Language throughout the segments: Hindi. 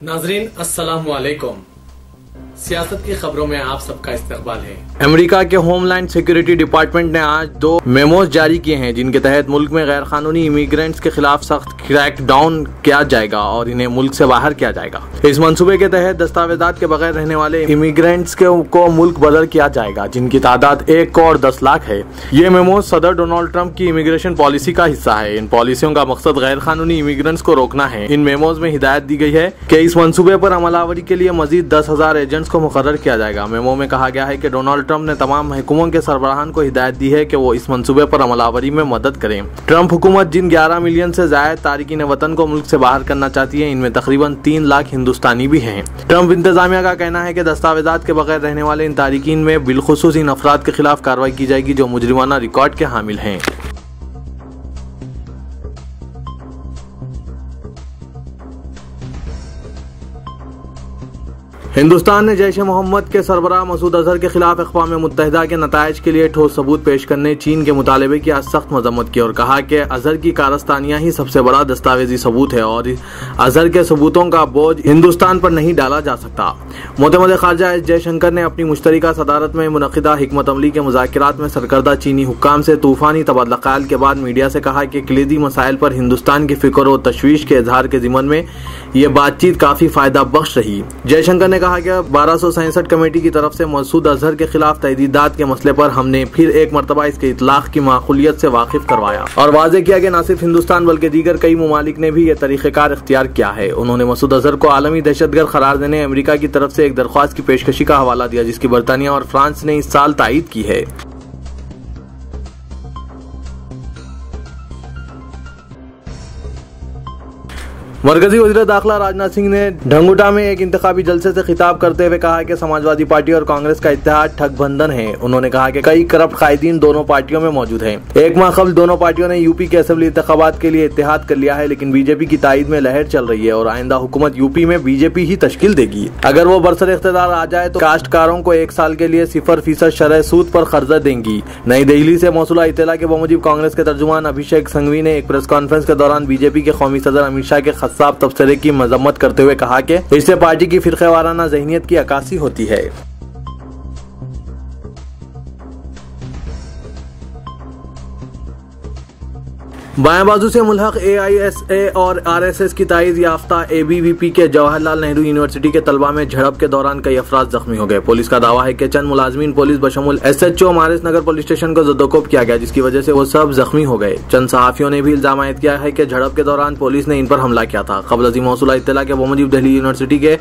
नाजरीन अस्सलाम वालेकुम। सियासत की खबरों में आप सबका इस्तकबाल है। अमेरिका के होमलैंड सिक्योरिटी डिपार्टमेंट ने आज 2 मेमोज जारी किए हैं जिनके तहत मुल्क में गैर कानूनी इमिग्रेंट्स के खिलाफ सख्त क्रैकडाउन किया जाएगा और इन्हें मुल्क से बाहर किया जाएगा। इस मंसूबे के तहत दस्तावेजात के बगैर रहने वाले इमिग्रेंट्स को मुल्क बदर किया जाएगा जिनकी तादाद 1 करोड़ 10 लाख है। ये मेमोज सदर डोनाल्ड ट्रंप की इमिग्रेशन पॉलिसी का हिस्सा है। इन पॉलिसियों का मकसद गैर कानूनी इमिग्रेंट्स को रोकना है। इन मेमोज में हिदायत दी गई है कि इस मंसूबे पर अमलावरी के लिए मजीद 10,000 एजेंट्स को मुकर्रर किया जाएगा। मेमो में कहा गया है कि डोनाल्ड ट्रंप ने तमाम महकमों के सरबराहान को हिदायत दी है कि वो इस मंसूबे पर अमलावरी में मदद करें। ट्रंप हुकूमत जिन 11 मिलियन से ज्यादा तारिकीन वतन को मुल्क से बाहर करना चाहती है, इनमें तकरीबन 3 लाख हिंदुस्तानी भी हैं। ट्रंप इंतजामिया का कहना है कि दस्तावेजात के बगैर रहने वाले इन तारिकीन में बिलखुसूस इन अफराद के खिलाफ कार्रवाई की जाएगी जो मुजरिमाना रिकॉर्ड के हामिल हैं। हिंदुस्तान ने जैश ए मोहम्मद के सरबराह मसूद अजहर के खिलाफ अक़वाम मुत्तहिदा के नताइज के लिए ठोस सबूत पेश करने चीन के मुतालबे की आज सख्त मजम्मत की और कहा कि अजहर की कारस्तानियां ही सबसे बड़ा दस्तावेजी सबूत है और अजहर के सबूतों का बोझ हिंदुस्तान पर नहीं डाला जा सकता। मोहतमद खारजा एस जयशंकर ने अपनी मुश्तरका सदारत में मुनक़िदा हिकमत अमली के मुज़ाकिरात में सरकर्दा चीनी हुक्काम से तूफ़ानी तबादला ख्याल के बाद मीडिया से कहा कि कलीदी मसाइल पर हिंदुस्तान की फिक्र और तशवीश के इजहार के ज़िमन में ये बातचीत काफ़ी फ़ायदा बख्श रही। जयशंकर ने कहा कि 1267 कमेटी की तरफ से मसूद अजहर के खिलाफ तहदीदात के मसले पर हमने फिर एक मरतबा इसके इतलाक़ की माकूलियत से वाकिफ करवाया और वाज़े किया कि न सिर्फ हिंदुस्तान बल्कि दीगर कई ममालिक ने भी ये तरीक़ेकार इख्तियार किया है। उन्होंने मसूद अजहर को आलमी दहशतगर्द करार देने अमेरिका की तरफ से एक दरख्वास्त की पेशकशी का हवाला दिया जिसकी बरतानिया और फ्रांस ने इस साल तायीद की है। मरकजी वज़ीर दाखिला राजनाथ सिंह ने ढंगुटा में एक इंतखाबी जलसे से खिताब करते हुए कहा कि समाजवादी पार्टी और कांग्रेस का इत्तेहाद ठगबंधन है। उन्होंने कहा कि कई करप्ट कायदीन दोनों पार्टियों में मौजूद हैं। एक माह कबल दोनों पार्टियों ने यूपी के असेंबली इंतखाबात के लिए इत्तेहाद कर लिया है, लेकिन बीजेपी की तायीद में लहर चल रही है और आइंदा हुकूमत यूपी में बीजेपी ही तश्कील देगी। अगर वो बरसर इख्तियार आ जाए तो काश्तकारों को 1 साल के लिए 0% शरह सूद पर कर्जा देंगी। नई दिल्ली से मौसूला इत्तला के बमूजिब कांग्रेस के तर्जुमान अभिषेक संघवी ने एक प्रेस कॉन्फ्रेंस के दौरान बीजेपी के कौमी सदर अमित शाह के खस्साब तबसरे की मजम्मत करते हुए कहा कि इससे पार्टी की फिरक़ेवाराना ज़हनियत की अक्कासी होती है। बाएं बाजू से मुल्हक AISA और RSS की ताईद याफ्ता ABVP के जवाहरलाल नेहरू यूनिवर्सिटी के तलबा में झड़प के दौरान कई अफराद जख्मी हो गए। पुलिस का दावा है कि चंद मुलाजमीन पुलिस बशमुल SHO मारिस नगर पुलिस स्टेशन को जद्दोकोब किया गया जिसकी वजह से वो सब जख्मी हो गए। चंद सहाफियों ने भी इल्जाम आयद किया है कि झड़प के दौरान पुलिस ने इन पर हमला किया था। कबल अज़ीं मौसूला इत्तला के बमूजिब दिल्ली यूनिवर्सिटी के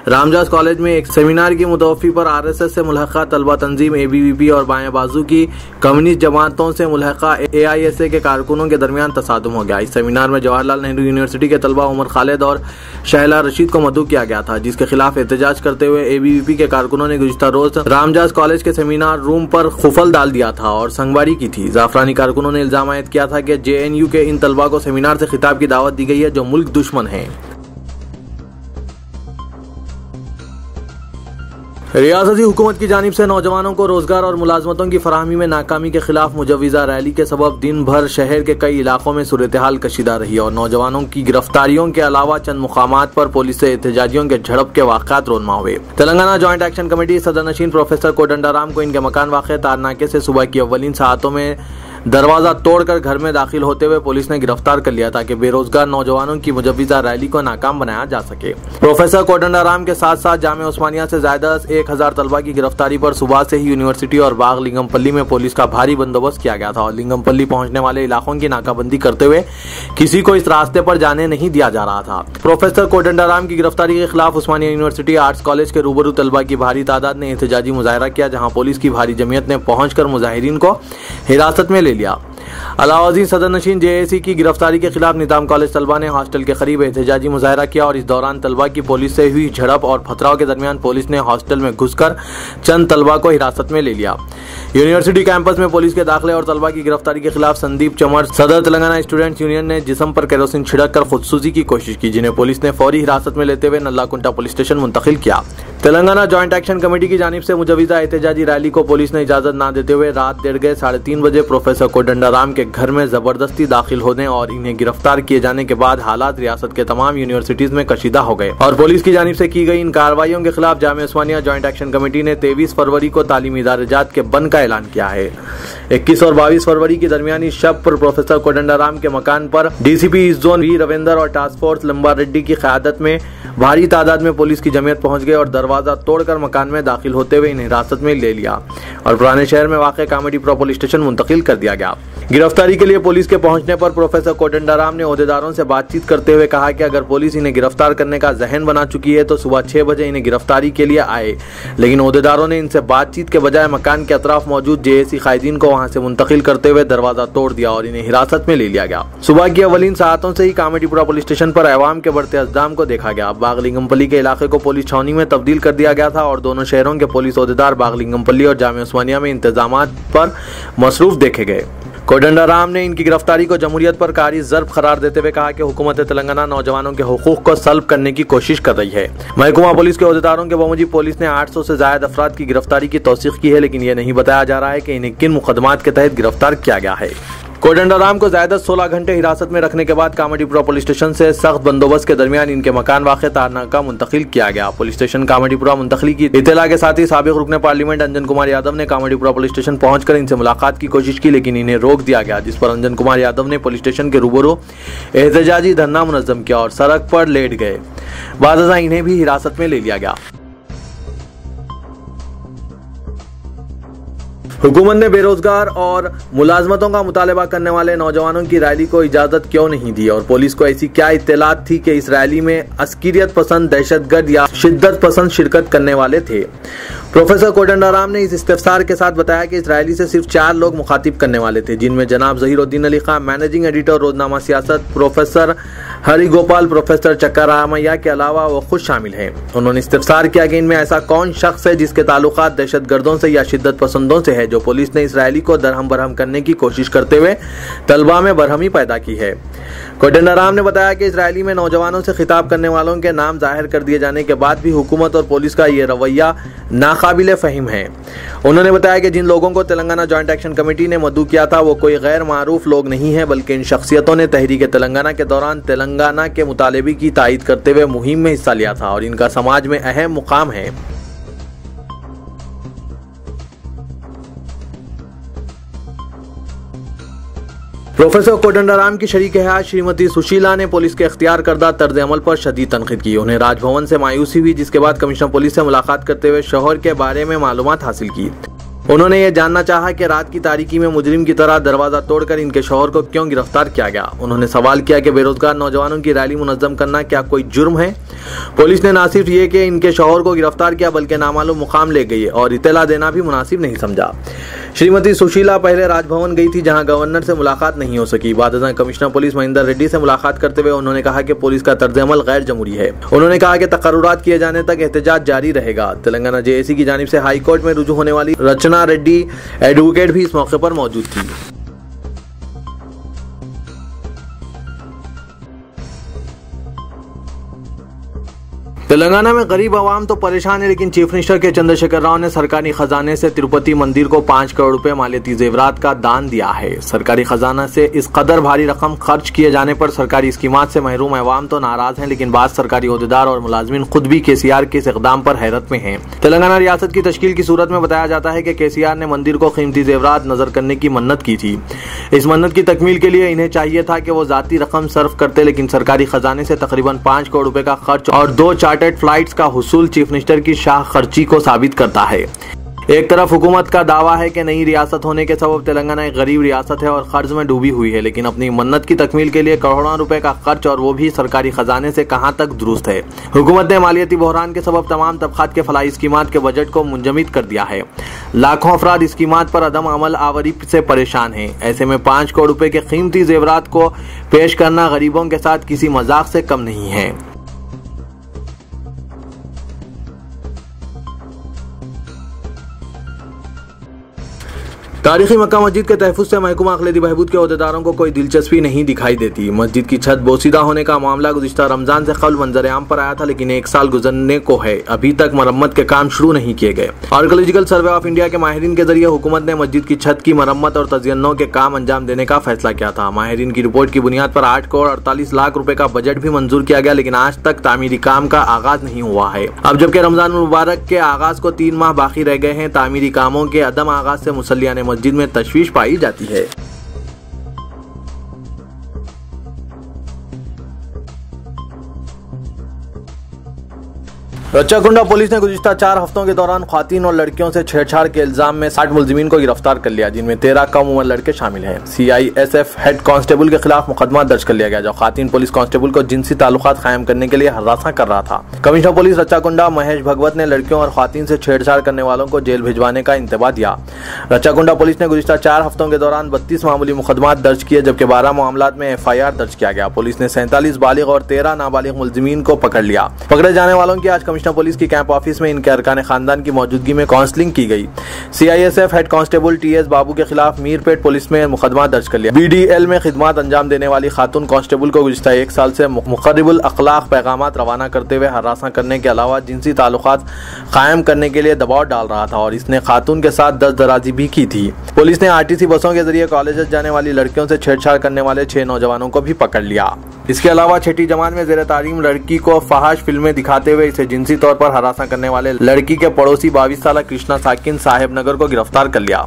रामजास कॉलेज में एक सेमिनार की मुतवफ़ी पर RSS से मुल्हक़ा तलबा तंजीम ABVP और बाएं बाजू की कम्युनिस्ट जमातों से मुल्हक़ा AISA के कारकुनों के दरमियान तसादुम हो गया। इस सेमिनार में जवाहरलाल नेहरू यूनिवर्सिटी के तलबा उमर खालिद और शहला रशीद को मदऊ किया गया था जिसके खिलाफ एहतजाज करते हुए ABVP के कारकुनों ने गुज़िश्ता रोज रामजास कॉलेज के सेमिनार रूम पर खुफल डाल दिया था और संगवारी की थी। जाफरानी कारकुनों ने इल्जाम आयद किया था कि JNU के इन तलबा को सेमिनार से खिताब की दावत दी गई है जो मुल्क दुश्मन है। रियासती हुकूमत की जानिब से नौजवानों को रोजगार और मुलाजमतों की फराहमी में नाकामी के खिलाफ मुजव्विज़ा रैली के सबब दिन भर शहर के कई इलाकों में सूरत हाल कशीदा रही और नौजवानों की गिरफ्तारियों के अलावा चंद मुकामात पर पुलिस से एहतजाजियों के झड़प के वाक़यात रोनमा हुए। तेलंगाना जॉइंट एक्शन कमेटी सदरनशीन प्रोफेसर कोदंडाराम को इनके मकान वाक़े तारनाके से सुबह की अव्वलीन सातों में दरवाजा तोड़कर घर में दाखिल होते हुए पुलिस ने गिरफ्तार कर लिया ताकि बेरोजगार नौजवानों की मुजव्विज़ा रैली को नाकाम बनाया जा सके। प्रोफेसर कोदंडाराम के साथ साथ जामिया उस्मानिया से ज़्यादा 1000 तलबा की गिरफ्तारी पर सुबह से ही यूनिवर्सिटी और बाग लिंगमपल्ली में पुलिस का भारी बंदोबस्त किया गया था और लिंगमपल्ली पहुंचने वाले इलाकों की नाकाबंदी करते हुए किसी को इस रास्ते पर जाने नहीं दिया जा रहा था। प्रोफेसर कोदंडाराम की गिरफ्तारी के खिलाफ उस्मानिया यूनिवर्सिटी आर्ट्स कॉलेज के रूबरू तलबा की भारी तादाद ने एहतजाजी मुजाहरा किया जहाँ पुलिस की भारी जमीयत ने पहुंचकर मुजाहिरीन को हिरासत में ले लिया। अलाउद्दीन सदरनशीन JAC की गिरफ्तारी के खिलाफ निजाम कॉलेज तलबा ने हॉस्टल के करीब एहतजाजी मुजाहरा किया और इस दौरान तलबा की पुलिस से हुई झड़प और पथराव के दरमियान पुलिस ने हॉस्टल में घुसकर चंद तलबा को हिरासत में ले लिया। यूनिवर्सिटी कैंपस में पुलिस के दाखिले और तलबा की गिरफ्तारी के खिलाफ संदीप चमर सदर तेलंगाना स्टूडेंट्स यूनियन ने जिस्म पर केरोसिन छिड़क कर खुदसूजी की कोशिश की, जिन्हें पुलिस ने फौरी हिरासत में लेते हुए नल्लाकुंटा पुलिस स्टेशन मुंतकिल किया। तेलंगाना जॉइंट एक्शन कमेटी की जानिब से मुजविजा एहतजाजी रैली को पुलिस ने इजाजत न देते हुए रात 3:30 बजे प्रोफेसर कोदंडाराम के घर में जबरदस्ती दाखिल होने और इन्हें गिरफ्तार किए जाने के बाद हालात रियासत के तमाम यूनिवर्सिटीज में कशीदा हो गए और पुलिस की जानिब से की गई इन कार्रवाइयों के खिलाफ जामिया उस्मानिया जॉइंट एक्शन कमेटी ने 23 फरवरी को तालीमी इदारे जात के बंद का ऐलान किया है। 21 और 22 फरवरी की दरमियानी शब पर प्रोफेसर कोदंडाराम के मकान पर DCP east zone V Ravinder और टास्क फोर्स लंबा रेड्डी की क़यादत में भारी तादाद में पुलिस की जमीयत पहुंच गई और दरवाजा तोड़कर मकान में दाखिल होते हुए इन्हें हिरासत में ले लिया और पुराने शहर में वाक़ कामेडीपुरा पुलिस स्टेशन मुंतकिल कर दिया गया। गिरफ्तारी के लिए पुलिस के पहुंचने पर प्रोफेसर कोदंडाराम ने ओहदेदारों से बातचीत करते हुए कहा कि अगर पुलिस इन्हें गिरफ्तार करने का जहन बना चुकी है तो सुबह 6 बजे इन्हें गिरफ्तारी के लिए आए, लेकिन ओहदेदारों ने इनसे बातचीत के बजाय मकान के अतराफ मौजूद जेएसी कायदीन को वहां से मुंतकिल करते हुए दरवाजा तोड़ दिया और इन्हें हिरासत में ले लिया गया। सुबह की अवलीन सातों से ही कामेडीपुरा पुलिस स्टेशन पर अवाम के बढ़ते अज़दाम को देखा गया। बागलिंगमपल्ली के इलाके को पुलिस छावनी में तब्दील कर दिया गया था और दोनों शहरों के पुलिस ओहदेदार बागलिंगमपल्ली और जामिया उस्मानिया में इंतजामात पर मसरूफ देखे गए। कोदंडाराम ने इनकी गिरफ्तारी को जमहूरियत पर कारी ज़र्ब करार देते हुए कहा कि हुकूमत तेलंगाना नौजवानों के हुकूक को सल्ब करने की कोशिश कर रही है। महकमा पुलिस के ओहदेदारों के बमुजिब पुलिस ने 800 से ज्यादा अफराद की गिरफ्तारी की तौसीक की है, लेकिन यह नहीं बताया जा रहा है कि इन्हें किन मुकदमात के तहत गिरफ्तार किया गया है। कोदंडाराम को ज़्यादा 16 घंटे हिरासत में रखने के बाद कामेडीपुरा पुलिस स्टेशन से सख्त बंदोबस्त के दरमियान इनके मकान वाक़े तारनाका मुंतकिल किया गया। पुलिस स्टेशन कामेडीपुरा मुंतकिली की इत्तला के साथ ही साबिक रुकने पार्लियामेंट अंजन कुमार यादव ने कामेडीपुरा पुलिस स्टेशन पहुंचकर इनसे मुलाकात की कोशिश की, लेकिन इन्हें रोक दिया गया, जिस पर अंजन कुमार यादव ने पुलिस स्टेशन के रूबरू एहतजाजी धरना मुनज़्ज़म किया और सड़क पर लेट गए। बाद इन्हें भी हिरासत में ले लिया गया। हुकूमत ने बेरोजगार और मुलाजमतों का मुतालबा करने वाले नौजवानों की रैली को इजाजत क्यों नहीं दी और पुलिस को ऐसी क्या इत्तलात थी कि इस रैली में अस्किरियत पसंद, दहशतगर्द या शिद्दत पसंद शिरकत करने वाले थे। प्रोफेसर कोदंडाराम ने इस इस्तिफसार के साथ बताया कि इस रैली से सिर्फ 4 लोग मुखातिब करने वाले थे, जिनमें जनाब ज़हीरुद्दीन अली खान, मैनेजिंग एडिटर रोजनामा सियासत, प्रोफेसर हरि गोपाल, प्रोफेसर चक्करामैया के अलावा वो खुद शामिल हैं। उन्होंने इस्तिफसार किया कि इनमें ऐसा कौन शख्स है जिसके ताल्लुकात दहशतगर्दों से या शिद्दत पसंदों से है, जो पुलिस ने इस रैली को दरहम बरहम करने की कोशिश करते हुए तलबा में बरहमी पैदा की है। कोदंडाराम ने बताया कि इस रैली में नौजवानों से खिताब करने वालों के नाम जाहिर कर दिए जाने के बाद भी हुकूमत और पुलिस का ये रवैया नाकाबिले फ़हीम है। उन्होंने बताया कि जिन लोगों को तेलंगाना जॉइंट एक्शन कमेटी ने मदऊ किया था वो कोई गैर मारूफ लोग नहीं है, बल्कि इन शख्सियतों ने तहरीक तेलंगाना के दौरान तेलंगाना के मुतालबे की तायीद करते हुए मुहिम में हिस्सा लिया था और इनका समाज में अहम मुकाम है। प्रोफेसर कोदंडाराम की शरीक हयात श्रीमती सुशीला ने पुलिस के इख्तियार करदा तर्ज अमल पर शदीद तनकीद की। उन्हें राजभवन से मायूसी हुई, जिसके बाद कमिश्नर पुलिस से मुलाकात करते हुए शौहर के बारे में मालूमात हासिल की। उन्होंने ये जानना चाहा कि रात की तारीकी में मुजरिम की तरह दरवाजा तोड़कर इनके शौहर को क्यों गिरफ्तार किया गया। उन्होंने सवाल किया कि बेरोजगार नौजवानों की रैली मुनज़्ज़म करना क्या कोई जुर्म है। पुलिस ने ना सिर्फ ये कि इनके शौहर को गिरफ्तार किया बल्कि नामालूम मुकाम ले गई और इत्तला देना भी मुनासिब नहीं समझा। श्रीमती सुशीला पहले राजभवन गई थी, जहां गवर्नर से मुलाकात नहीं हो सकी। बाद कमिश्नर पुलिस महेंद्र रेड्डी से मुलाकात करते हुए उन्होंने कहा कि पुलिस का तर्ज अमल गैर जमहूरी है। उन्होंने कहा कि तकर्रुरात किए जाने तक एहतजाज जारी रहेगा। तेलंगाना जेएसी की जानिब से हाई कोर्ट में रुजू होने वाली रचना रेड्डी एडवोकेट भी इस मौके पर मौजूद थी। तेलंगाना में गरीब आवाम तो परेशान है, लेकिन चीफ मिनिस्टर के चंद्रशेखर राव ने सरकारी खजाने से तिरुपति मंदिर को 5 करोड़ रुपए मालियती जेवरात का दान दिया है। सरकारी खजाना से इस कदर भारी रकम खर्च किए जाने पर सरकारी स्कीमात से महरूम अवाम तो नाराज हैं, लेकिन बाद सरकारी ओहदेदार और मुलाजमीन खुद भी केसीआर के इस इकदाम पर हैरत में हैं। तेलंगाना रियासत की तश्कील की सूरत में बताया जाता है कि केसीआर ने मंदिर को कीमती जेवरात नजर करने की मन्नत की थी। इस मन्नत की तकमील के लिए इन्हें चाहिए था कि वो जाती रकम सर्फ करते, लेकिन सरकारी खजाने से तकरीबन 5 करोड़ रुपए का खर्च और 2 चार्टर्ड फ्लाइट्स का हुसूल चीफ मिनिस्टर की शाह खर्ची को साबित करता है। एक तरफ हुकूमत का दावा है कि नई रियासत होने के सबब तेलंगाना एक गरीब रियासत है और कर्ज में डूबी हुई है, लेकिन अपनी मन्नत की तकमील के लिए करोड़ों रुपए का खर्च और वो भी सरकारी खजाने से कहां तक दुरुस्त है। हुकूमत ने मालियती बहरान के सबब तमाम तबकात के फलाही स्कीमात के बजट को मुंजमद कर दिया है। लाखों अफराद स्कीमात पर अदम अमल आवरी से परेशान हैं। ऐसे में 5 करोड़ रुपए के कीमती जेवरात को पेश करना गरीबों के साथ किसी मजाक से कम नहीं है। तारीखी मक्का मस्जिद के तहफ्फुज़ से महकूमा अक़लियती बहबूद के ओहदेदारों को कोई दिलचस्पी नहीं दिखाई देती। मस्जिद की छत बोसीदा होने का मामला गुज़िश्ता रमजान से कबल मंजर आम पर आया था, लेकिन 1 साल गुजरने को है, अभी तक मरम्मत के काम शुरू नहीं किए गए। आर्कियोलॉजिकल सर्वे ऑफ इंडिया के माहिरीन के जरिए हुकूमत ने मस्जिद की छत की मरम्मत और तज़य्युन के काम अंजाम देने का फैसला किया था। माहिरीन की रिपोर्ट की बुनियाद पर 8 करोड़ 48 लाख रुपए का बजट भी मंजूर किया गया, लेकिन आज तक तामीरी काम का आगाज नहीं हुआ है। अब जबकि रमजान मुबारक के आगाज को 3 माह बाकी रह गए हैं, तामीरी कामों के अदम आगाज से मुसल्लियाने मस्जिद में तशवीश पाई जाती है। रच्चाकुंडा पुलिस ने गुज़िश्ता 4 हफ्तों के दौरान ख्वातीन और लड़कियों से छेड़छाड़ के इल्जाम में 60 मुलजिमीन को गिरफ्तार कर लिया, जिनमें 13 कम उम्र लड़के शामिल हैं। CISF हेड कांस्टेबल के खिलाफ मुकदमा दर्ज कर लिया गया, जो खातिन पुलिस कांस्टेबल को जिनसी ताल्लुकात कायम करने के लिए हरासा कर रहा था। कमिश्नर पुलिस रच्चाकुंडा महेश भगवत ने लड़कियों और ख्वातीन से छेड़छाड़ करने वालों को जेल भिजवाने का इंतबा दिया। रच्चाकुंडा पुलिस ने गुज़िश्ता 4 हफ्तों के दौरान 32 मामूली मुकदमा दर्ज किए, जबकि 12 मामलात में FIR दर्ज किया गया। पुलिस ने 47 बालिग और 13 नाबालिग मुलजिमीन को पकड़ लिया। पकड़े जाने वालों की आज कमिश्नर पुलिस की कैंप ऑफिस में इनके अरकान खानदान की मौजूदगी में काउंसलिंग की गई। CISF हेड कांस्टेबल TS बाबू के खिलाफ मीरपेट पुलिस में मुकदमा दर्ज कर लिया। BDL में खिदमत अंजाम देने वाली खातून कांस्टेबल को गुज़िश्ता 1 साल से मुखर्रिबुल अखलाक पैगामात रवाना करते हुए हरासा करने के अलावा जिनसी ताल्लुकात कायम करने के लिए दबाव डाल रहा था और इसने खातून के साथ दस्तदराजी भी की थी। पुलिस ने RTC बसों के जरिए कॉलेज जाने वाली लड़कियों से छेड़छाड़ करने वाले 6 नौजवानों को भी पकड़ लिया। इसके अलावा 6ठी जमात में ज़ेर तालीम लड़की को फहाश फिल्में दिखाते हुए इसे जिनसी तौर पर हरासा करने वाले लड़की के पड़ोसी 22 साल कृष्णा साकिन साहेब नगर को गिरफ्तार कर लिया।